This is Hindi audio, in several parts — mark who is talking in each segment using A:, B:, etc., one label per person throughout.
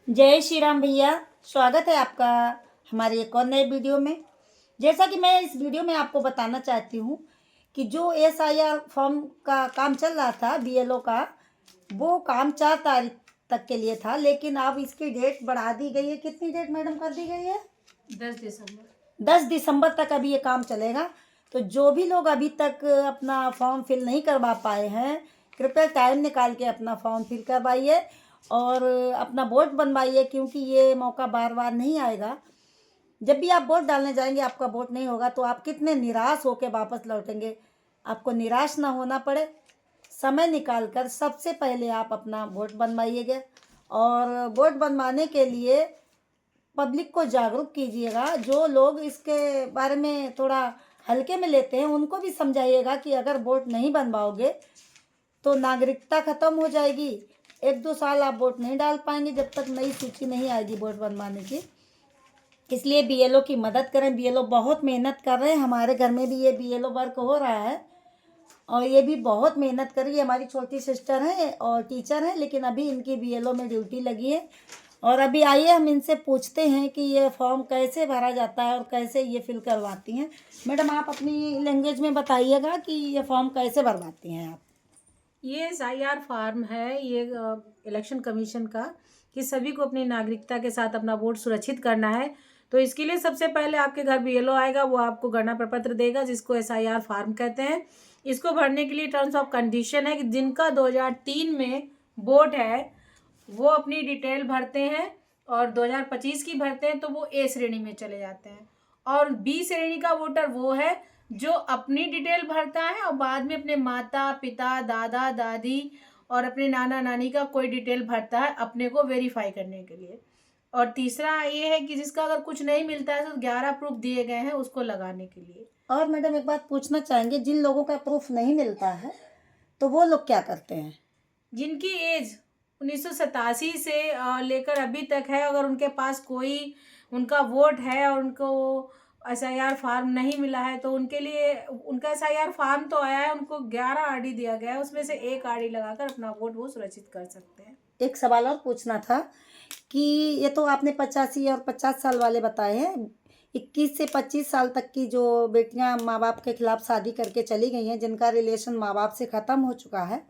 A: जय श्री राम भैया। स्वागत है आपका हमारे एक और नए वीडियो में। जैसा कि मैं इस वीडियो में आपको बताना चाहती हूँ कि जो SIR फॉर्म का काम चल रहा था BLO का, वो काम 4 तारीख तक के लिए था, लेकिन अब इसकी डेट बढ़ा दी गई है। कितनी डेट मैडम कर दी गई है? 10 दिसंबर तक अभी ये काम चलेगा। तो जो भी लोग अभी तक अपना फॉर्म फिल नहीं करवा पाए हैं, कृपया टाइम निकाल के अपना फॉर्म फिल करवाइए और अपना वोट बनवाइए, क्योंकि ये मौका बार बार नहीं आएगा। जब भी आप वोट डालने जाएंगे, आपका वोट नहीं होगा तो आप कितने निराश होकर वापस लौटेंगे। आपको निराश ना होना पड़े, समय निकाल कर सबसे पहले आप अपना वोट बनवाइएगा। और वोट बनवाने के लिए पब्लिक को जागरूक कीजिएगा। जो लोग इसके बारे में थोड़ा हल्के में लेते हैं, उनको भी समझाइएगा कि अगर वोट नहीं बनवाओगे तो नागरिकता खत्म हो जाएगी। 1-2 साल आप वोट नहीं डाल पाएंगे जब तक नई सूची नहीं आएगी वोट बनवाने की। इसलिए BLO की मदद करें। BLO बहुत मेहनत कर रहे हैं। हमारे घर में भी ये BLO वर्क हो रहा है और ये भी बहुत मेहनत कर रही है। हमारी छोटी सिस्टर हैं और टीचर हैं, लेकिन अभी इनकी BLO में ड्यूटी लगी है। और अभी आइए हम इनसे पूछते हैं कि ये फॉर्म कैसे भरा जाता है और कैसे ये फिल करवाती हैं। मैडम, आप अपनी लैंग्वेज में बताइएगा कि ये फॉर्म कैसे भरवाती हैं आप।
B: ये SIR फार्म है ये इलेक्शन कमीशन का कि सभी को अपनी नागरिकता के साथ अपना वोट सुरक्षित करना है। तो इसके लिए सबसे पहले आपके घर BLO आएगा, वो आपको गणना प्रपत्र देगा जिसको SIR फार्म कहते हैं। इसको भरने के लिए टर्म्स ऑफ कंडीशन है कि जिनका 2003 में वोट है वो अपनी डिटेल भरते हैं और 2025 की भरते हैं तो वो A श्रेणी में चले जाते हैं। और B श्रेणी का वोटर वो है जो अपनी डिटेल भरता है और बाद में अपने माता पिता दादा दादी और अपने नाना नानी का कोई डिटेल भरता है अपने को वेरीफाई करने के लिए। और तीसरा ये है कि जिसका अगर कुछ नहीं मिलता है तो 11 प्रूफ दिए गए हैं उसको लगाने के लिए।
A: और मैडम, एक बात पूछना चाहेंगे, जिन लोगों का प्रूफ नहीं मिलता है तो वो लोग क्या करते हैं?
B: जिनकी एज 1987 से लेकर अभी तक है, अगर उनके पास कोई उनका वोट है और उनको SIR फार्म नहीं मिला है तो उनके लिए उनका SIR फार्म तो आया है, उनको 11 RD दिया गया है, उसमें से एक RD लगाकर अपना वोट वो सुरक्षित कर सकते हैं।
A: एक सवाल और पूछना था कि ये तो आपने 85 और 50 साल वाले बताए हैं। 21 से 25 साल तक की जो बेटियां माँ बाप के खिलाफ शादी करके चली गई हैं, जिनका रिलेशन माँ बाप से ख़त्म हो चुका है,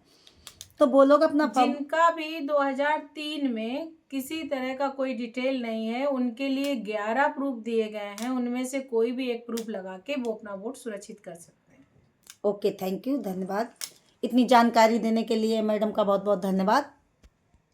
A: तो वो लोग अपना फॉर्म।
B: जिनका भी 2003 में किसी तरह का कोई डिटेल नहीं है उनके लिए 11 प्रूफ दिए गए हैं, उनमें से कोई भी एक प्रूफ लगा के वो अपना वोट सुरक्षित कर सकते हैं।
A: ओके, थैंक यू, धन्यवाद। इतनी जानकारी देने के लिए मैडम का बहुत बहुत धन्यवाद।